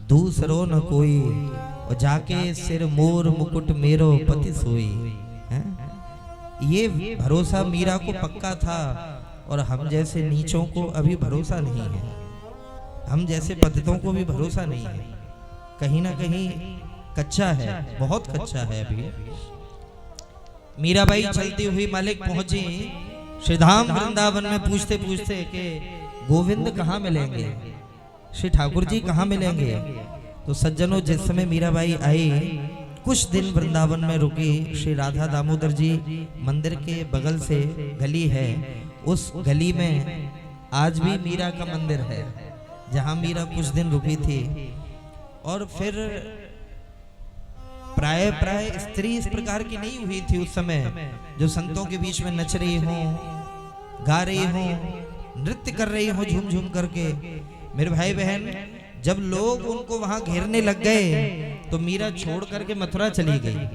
दूसरो न कोई और जाके सिर मोर मुकुट मेरो पति सोई है। ये भरोसा मीरा को पक्का था और हम जैसे नीचों को अभी भरोसा नहीं है, हम जैसे पतितों को भी भरोसा नहीं है, कहीं ना कहीं कच्चा है, बहुत कच्चा है अभी। मीराबाई चलती हुई मालिक पहुंची श्रीधाम वृंदावन में पूछते पूछते कि गोविंद कहाँ मिलेंगे, श्री ठाकुर जी कहाँ मिलेंगे। तो सज्जनों, जिस समय मीराबाई आई कुछ दिन वृंदावन में रुकी, श्री राधा दामोदर जी मंदिर के बगल से गली है, उस गली में आज भी मीरा का मंदिर है जहां मीरा कुछ दिन रुकी थी। और फिर प्राय स्त्री इस प्रकार की नहीं हुई थी उस समय जो संतों के बीच में नच रही हो, गा रही हो, नृत्य कर रही हो झूम झूम करके। मेरे भाई बहन, जब लोग उनको वहां घेरने लग गए तो मीरा छोड़ करके मथुरा चली गई।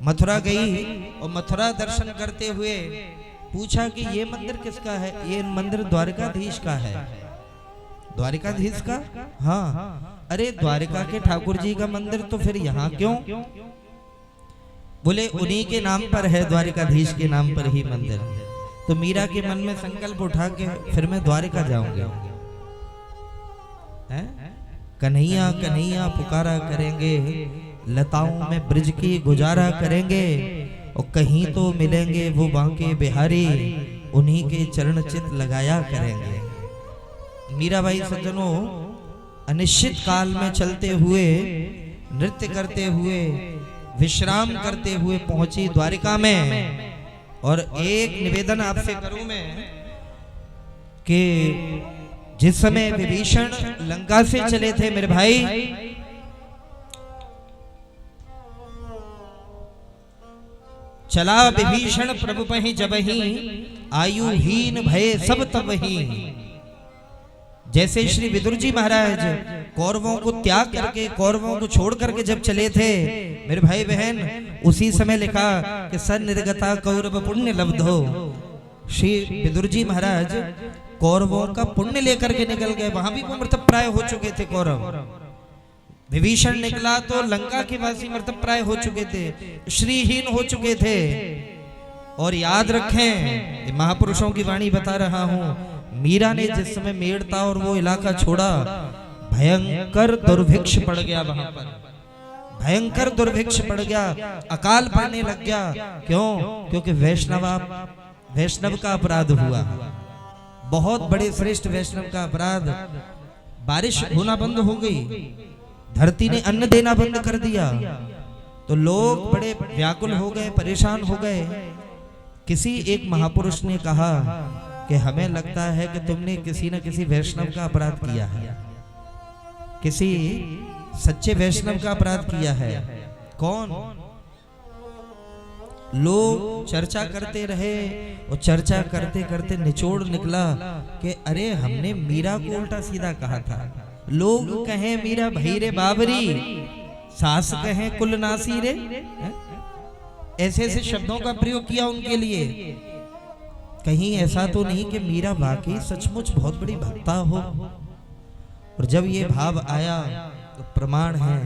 मथुरा गई और मथुरा दर्शन करते हुए पूछा कि ये मंदिर किसका है। ये मंदिर द्वारिकाधीश का है। द्वारिकाधीश का? हाँ। अरे द्वारिका के ठाकुर जी का मंदिर तो फिर यहाँ क्यों? बोले उन्हीं के नाम पर है, द्वारिकाधीश के नाम पर ही मंदिर। तो मीरा के मन में संकल्प उठा के फिर मैं द्वारिका जाऊंगा। कन्हैया कन्हैया पुकारा करेंगे, लताओं में ब्रिज की गुजारा करेंगे, और कहीं तो मिलेंगे वो बांके बिहारी, उन्हीं के चरण चित लगाया करेंगे। मीराबाई सज्जनों अनिश्चित काल में चलते हुए, नृत्य करते हुए, विश्राम करते हुए पहुंची द्वारिका में। और एक निवेदन आपसे करूं मैं कि जिस समय विभीषण लंका से चले थे मेरे भाई, चला विभीषण प्रभु पहि जबहि, आयुहीन भय सब तबहि। जैसे श्री विदुर जी महाराज कौरवों को त्याग करके, कौरवों को छोड़ करके जब चले थे मेरे भाई बहन, उसी समय लिखा कि सन निर्गता कौरव पुण्य लब्धो। श्री विदुर जी महाराज कौरवों का पुण्य लेकर के निकल गए, वहां भी वो मृतप्राय हो चुके थे कौरव। विभीषण निकला तो लंका के वासी मृतप्राय हो चुके थे, श्रीहीन हो चुके थे। और याद रखें, महापुरुषों की वाणी बता रहा हूं, मीरा ने जिस समय मेड़ता और वो इलाका छोड़ा, भयंकर दुर्भिक्ष पड़ गया वहां पर, भयंकर दुर्भिक्ष पड़ गया, अकाल पड़ने लग गया। क्यों? क्योंकि वैष्णव का अपराध हुआ, बहुत बड़े श्रेष्ठ वैष्णव का अपराध। बारिश होना बंद हो गई, धरती ने अन्न देना बंद कर दिया, तो लोग बड़े व्याकुल हो गए, परेशान हो गए। किसी एक महापुरुष ने कहा कि हमें लगता है कि तुमने किसी न किसी वैष्णव का अपराध किया है, किसी सच्चे वैष्णव का अपराध किया है। कौन? लोग चर्चा करते रहे और चर्चा करते करते निचोड़ निकला कि अरे हमने मीरा को उल्टा सीधा कहा था। लोग कहें मीरा भई बाबरी, सास कहें कुलनासी रे, ऐसे ऐसे शब्दों का प्रयोग किया उनके लिए। कहीं ऐसा तो नहीं कि मीरा वाकई सचमुच बहुत बड़ी भक्ता हो। और जब ये भाव आया तो प्रमाण है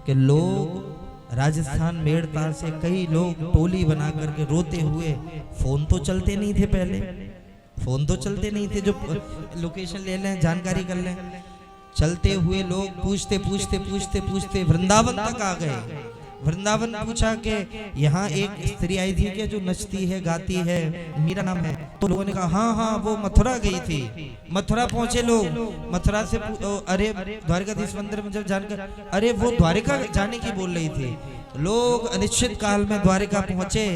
कि लोग राजस्थान मेड़ता से कई लोग टोली बना करके रोते हुए, फोन तो चलते नहीं थे पहले, फोन तो चलते नहीं थे जो लोकेशन ले लें, जानकारी कर लें। चलते हुए लोग पूछते पूछते पूछते पूछते वृंदावन तक आ गए। वृंदावन पूछा कि यहाँ एक स्त्री आई थी क्या जो नचती है, गाती है, मीरा नाम है। तो लोगों ने कहा हाँ हाँ वो मथुरा गई थी। मथुरा पहुंचे लोग, मथुरा से अरे द्वारिकाधीश मंदिर में जब जानकर, अरे वो द्वारिका जाने की बोल रही थी। लोग अनिश्चित काल में द्वारिका पहुंचे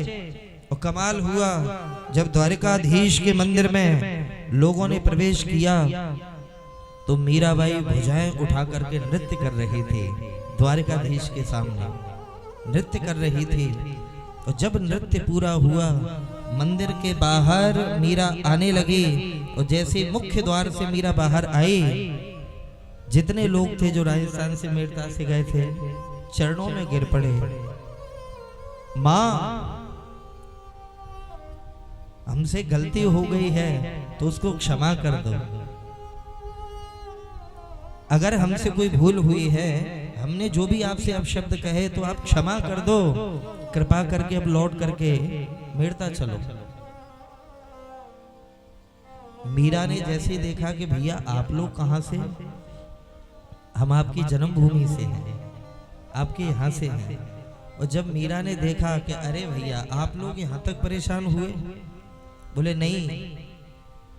और कमाल हुआ, जब द्वारिकाधीश के मंदिर में लोगों ने प्रवेश किया तो मीराबाई भुजाएं उठा करके नृत्य कर रही थी, द्वारिकाधीश के सामने नृत्य कर रही थी। और जब नृत्य पूरा हुआ, मंदिर के बाहर मीरा आने लगी और जैसे मुख्य द्वार से मीरा बाहर आई, जितने लोग थे जो राजस्थान से मेड़ता से गए थे चरणों में गिर पड़े। माँ, हमसे गलती हो गई है तो उसको क्षमा कर दो। अगर हमसे कोई भूल हुई है, हमने जो भी आपसे अपशब्द कहे तो आप क्षमा कर दो, कृपा करके अब लौट करके मेड़ता चलो। मीरा ने जैसे देखा कि भैया आप लोग कहां से? हम आपकी जन्मभूमि से हैं, आपके यहाँ से हैं। और जब मीरा ने देखा कि अरे भैया आप लोग यहाँ तक परेशान हुए, बोले नहीं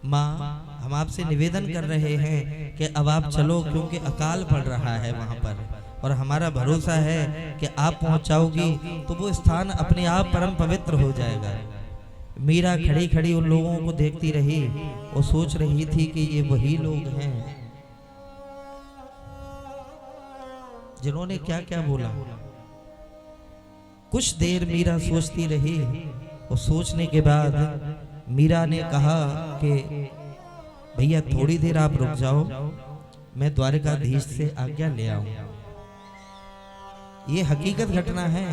माँ, हम आपसे निवेदन कर रहे हैं कि अब आप चलो, क्योंकि अकाल पड़ रहा है वहां पर, और हमारा भरोसा है कि आप पहुंचाओगी तो वो स्थान अपने आप परम पवित्र हो जाएगा। मीरा खड़ी खड़ी उन लोगों को देखती रही और सोच रही थी कि ये वही लोग हैं जिन्होंने क्या क्या बोला। कुछ देर मीरा सोचती रही और सोचने के बाद मीरा ने कहा कि भैया थोड़ी देर आप रुक जाओ, मैं द्वारकाधीश से आज्ञा ले आऊं। ये हकीकत घटना है।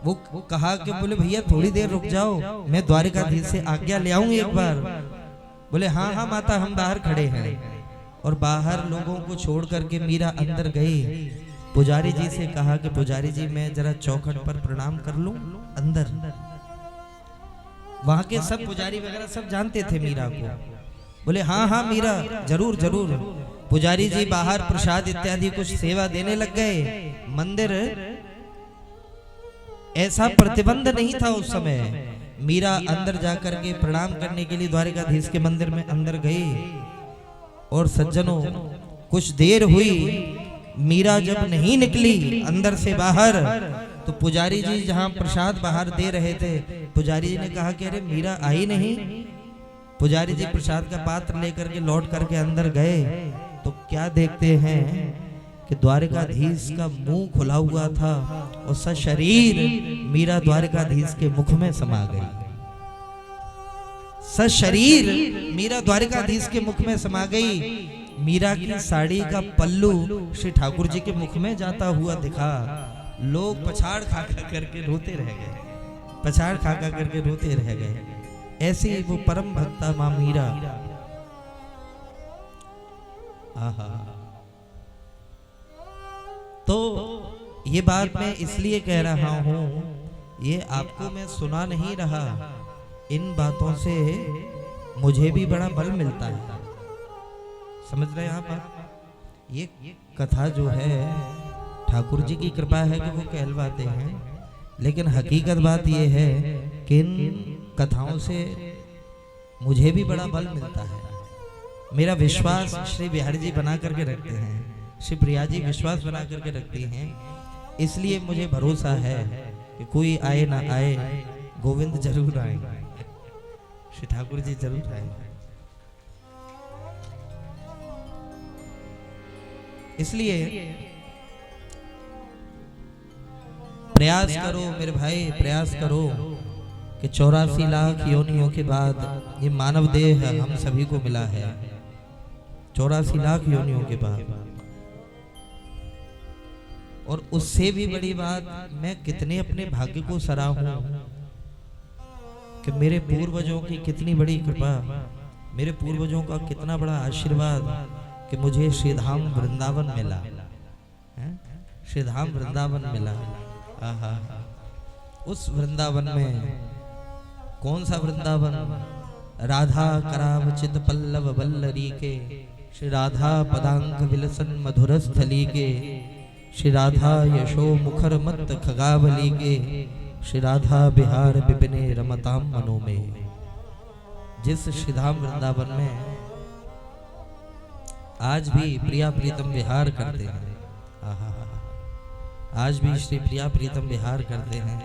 वो कहा कि बोले भैया थोड़ी देर रुक जाओ, मैं द्वारकाधीश से आज्ञा ले आऊं एक बार। बोले हाँ हाँ माता, हम बाहर खड़े हैं। और बाहर लोगों को छोड़ करके मीरा अंदर गई। पुजारी जी से कहा कि पुजारी जी मैं जरा चौखट पर प्रणाम कर लूं अंदर। वहां के सब पुजारी वगैरह सब जानते थे मीरा को। बोले हाँ हाँ मीरा, जरूर जरूर। पुजारी जी बाहर प्रसाद इत्यादि कुछ सेवा देने लग गए। मंदिर ऐसा प्रतिबंध नहीं था उस समय। मीरा अंदर जाकर के प्रणाम करने के लिए द्वारकाधीश के मंदिर में अंदर गई। और सज्जनों, कुछ देर हुई, मीरा जब नहीं निकली अंदर से बाहर, तो पुजारी जी जहां प्रसाद बाहर दे रहे थे, पुजारी जी ने कहा कि अरे मीरा आई नहीं। पुजारी जी प्रसाद का पात्र लेकर के लौट करके अंदर गए तो क्या देखते हैं कि द्वारकाधीश का मुंह खुला हुआ था और सशरीर मीरा द्वारकाधीश के मुख में समा गई। सशरीर मीरा द्वारकाधीश के मुख में समा गई। मीरा की साड़ी का पल्लू श्री ठाकुर जी के मुख में जाता हुआ दिखा। लोग पछाड़ खा करके रोते रह गए, पछाड़ खा करके रोते रह गए। ऐसे ही वो परम भक्ता मां मीरा। आहा। तो ये बात मैं इसलिए कह रहा हूं, ये आपको मैं सुना नहीं रहा, इन बातों से मुझे भी बड़ा बल मिलता है। समझ रहे हैं आप? ये कथा जो है ठाकुर जी की कृपा है कि वो कहलवाते हैं, लेकिन हकीकत बात ये है कि इन कथाओं से मुझे भी बड़ा बल मिलता है। मेरा विश्वास श्री बिहारी जी बना करके रखते हैं, श्री प्रिया जी विश्वास बना करके रखती हैं। इसलिए मुझे भरोसा है कि कोई आए ना आए, गोविंद जरूर आएंगे, श्री ठाकुर जी जरूर आएंगे। इसलिए प्रयास करो मेरे भाई, प्रयास करो कि 84 लाख योनियों के बाद ये मानव देह हम सभी को मिला है। 84 लाख योनियों के बाद। और उससे भी बड़ी बात, मैं कितने अपने भाग्य को सराहूं कि मेरे पूर्वजों की कितनी बड़ी कृपा, मेरे पूर्वजों का कितना बड़ा आशीर्वाद कि मुझे श्रीधाम वृंदावन मिला। श्रीधाम वृंदावन मिला। आहा। उस वृंदावन में कौन सा वृंदावन? राधा कराव चित पल्लव बल्लरी के, श्री राधा पदांक विलसन मधुर स्थली के, श्री राधा यशो मुखर मत खगावली के, श्री राधा बिहार विपिने रमताम मनो में। जिस श्रीधाम वृंदावन में आज भी प्रिया प्रीतम विहार करते हैं। आहा। आज भी श्री प्रिया प्रीतम विहार करते हैं।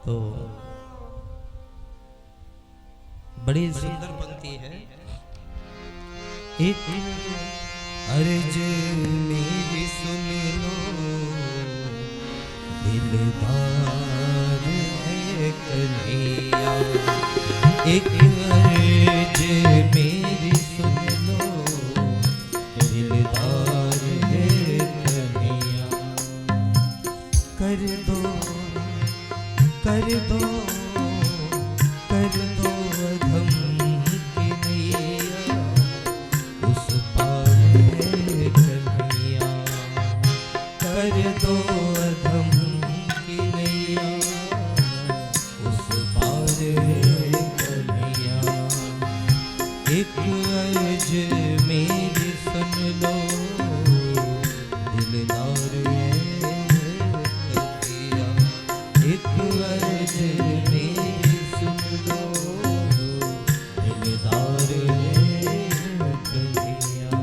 तो बड़ी सुंदर पंक्ति है। एक अर्ज मेरी सुन लो, दिलदार है कन्हैया। एक अर्ज मेरी सुन लो, दिलदार है कन्हैया। कर दो कर दो कर दो अधम की नैया, उस पार है लो दिलदार कन्हैया, एक अर्ज मेरी सुन लो दिलदार कन्हैया।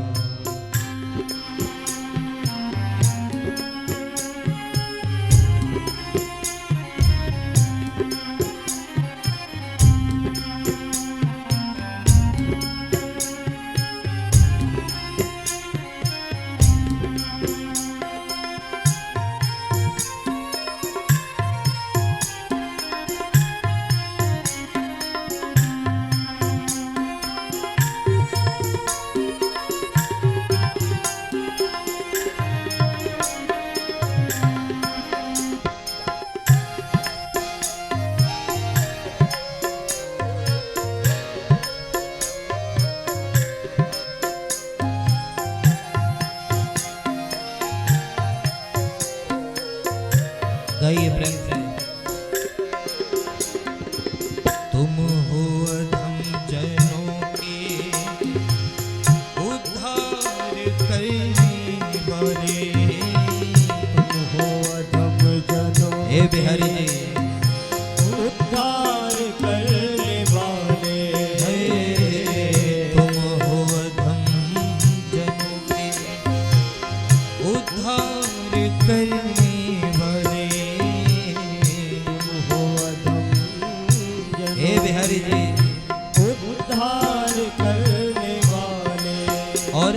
गाइए प्रेम से। तुम हो अधम जनों के उद्धार करने वाले, तुम हो अधम जनों हे बिहारी जी उद्धार करने वाले। तुम हो अधम जनों के उद्धार करने वाले, हे बिहारी जी उद्धार करने वाले। और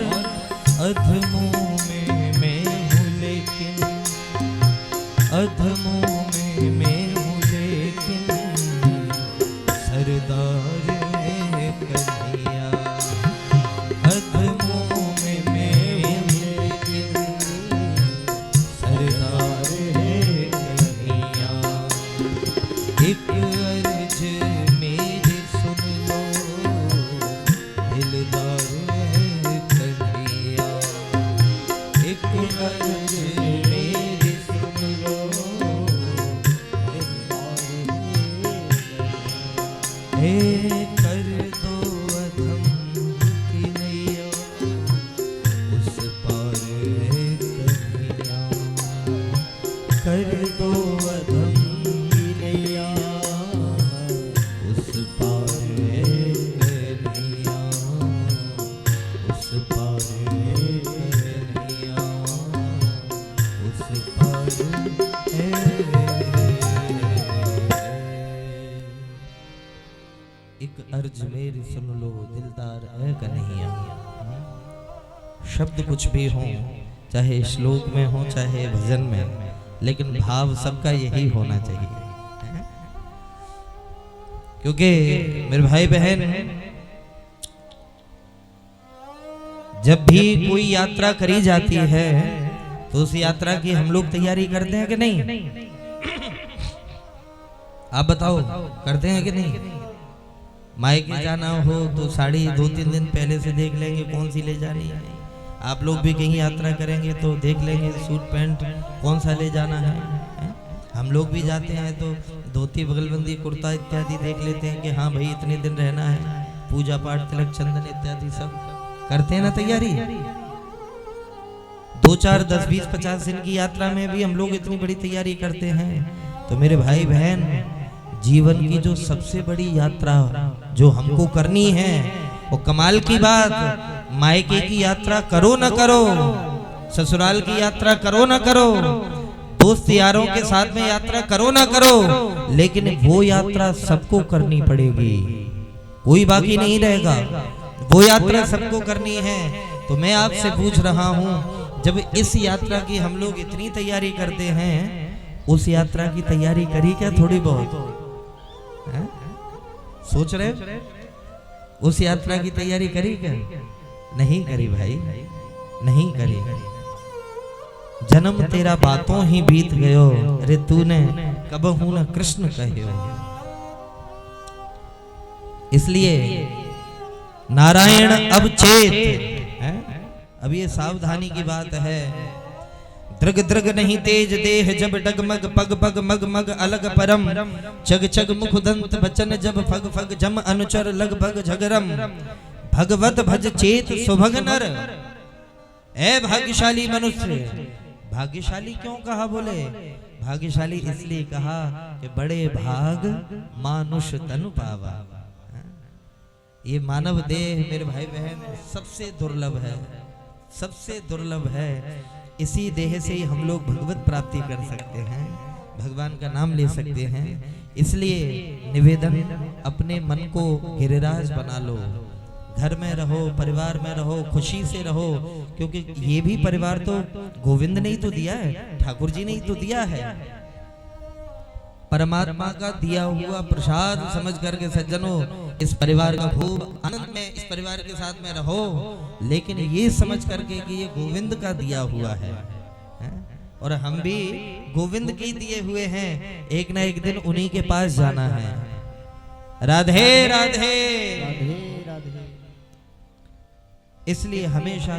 अधमों में मैं हूँ लेकिन, अधमों में मैं हूँ लेकिन सरदार है कन्हैया। अधमों में मैं हूँ लेकिन सरदार है कन्हैया, एक अर्ज मेरी सुन लो दिलदार कन्हैया, एक अर्ज मेरी सुन लो हे कर दो अधम की नैया, उस पार है कन्हैया, कर दो अधम की नैया, उस पार है कन्हैया, उस पार है कन्हैया, उस पार है। एक अर्ज मेरी सुन लो दिलदार है कन्हैया। शब्द कुछ भी हो, चाहे श्लोक में हो चाहे भजन में, लेकिन भाव सबका यही होना चाहिए। क्योंकि मेरे भाई बहन, जब भी कोई यात्रा करी जाती है तो उस यात्रा की हम लोग तैयारी करते हैं कि नहीं? आप बताओ, करते हैं कि नहीं? मायके जाना हो तो साड़ी 2-3 दिन पहले से देख लेंगे कौन सी ले जानी है। आप लोग भी कहीं यात्रा करेंगे तो देख लेंगे सूट पैंट कौन सा ले जाना है। हम लोग भी जाते हैं तो धोती बगलबंदी कुर्ता इत्यादि देख लेते हैं कि हाँ भाई इतने दिन रहना है, पूजा पाठ तिलक चंदन इत्यादि सब करते हैं ना तैयारी। 2, 4, 10, 20, 50 दिन की यात्रा में भी हम लोग इतनी बड़ी तैयारी करते हैं। तो मेरे भाई बहन, जीवन की जो सबसे बड़ी यात्रा जो हमको करनी है वो कमाल की बात, मायके की यात्रा करो ना करो, ससुराल की यात्रा करो ना करो, दोस्त यारों के साथ में यात्रा करो ना करो, लेकिन वो यात्रा सबको करनी पड़ेगी, कोई बाकी नहीं रहेगा। वो यात्रा सबको करनी है। तो मैं आपसे पूछ रहा हूँ, जब इस यात्रा की हम लोग इतनी तैयारी करते हैं, उस यात्रा की तैयारी करी क्या थोड़ी बहुत? सोच रहे उस यात्रा की तैयारी करी क्या? नहीं करी भाई, नहीं करी। जन्म तेरा बातों ही बीत गयो, अरे तूने कबहू न कृष्ण कहियो। इसलिए नारायण अब चेत, अब ये सावधानी की बात है। द्रग द्रग नहीं तेज देह जब डगमग, पग पग मग मग अलग परम, चग चग मुख दंत बचन जब फग फग, जम अनुचर लग भग झगरम, भगवत भज चेत सुभग नर। ऐ भाग्यशाली मनुष्य। भाग्यशाली क्यों कहा? बोले भाग्यशाली इसलिए कहा कि बड़े भाग मानुष तनु पावा। ये मानव देह मेरे भाई बहन सबसे दुर्लभ है, सबसे दुर्लभ है। इसी देह से ही हम लोग भगवत प्राप्ति कर सकते हैं, भगवान का नाम ले सकते हैं। इसलिए निवेदन, अपने मन को गिरिराज बना लो, घर में रहो, परिवार में रहो, खुशी से रहो, क्योंकि ये भी परिवार तो गोविंद ने ही तो दिया है, ठाकुर जी ने ही तो दिया है। परमात्मा का दिया हुआ प्रसाद समझ करके सज्जनों इस परिवार का खूब आनंद में इस परिवार के साथ में रहो, लेकिन ये समझ करके कि ये गोविंद का दिया हुआ है और हम भी गोविंद के दिए हुए हैं। एक ना एक दिन उन्हीं के पास जाना है। राधे राधे। राधे राधे। इसलिए हमेशा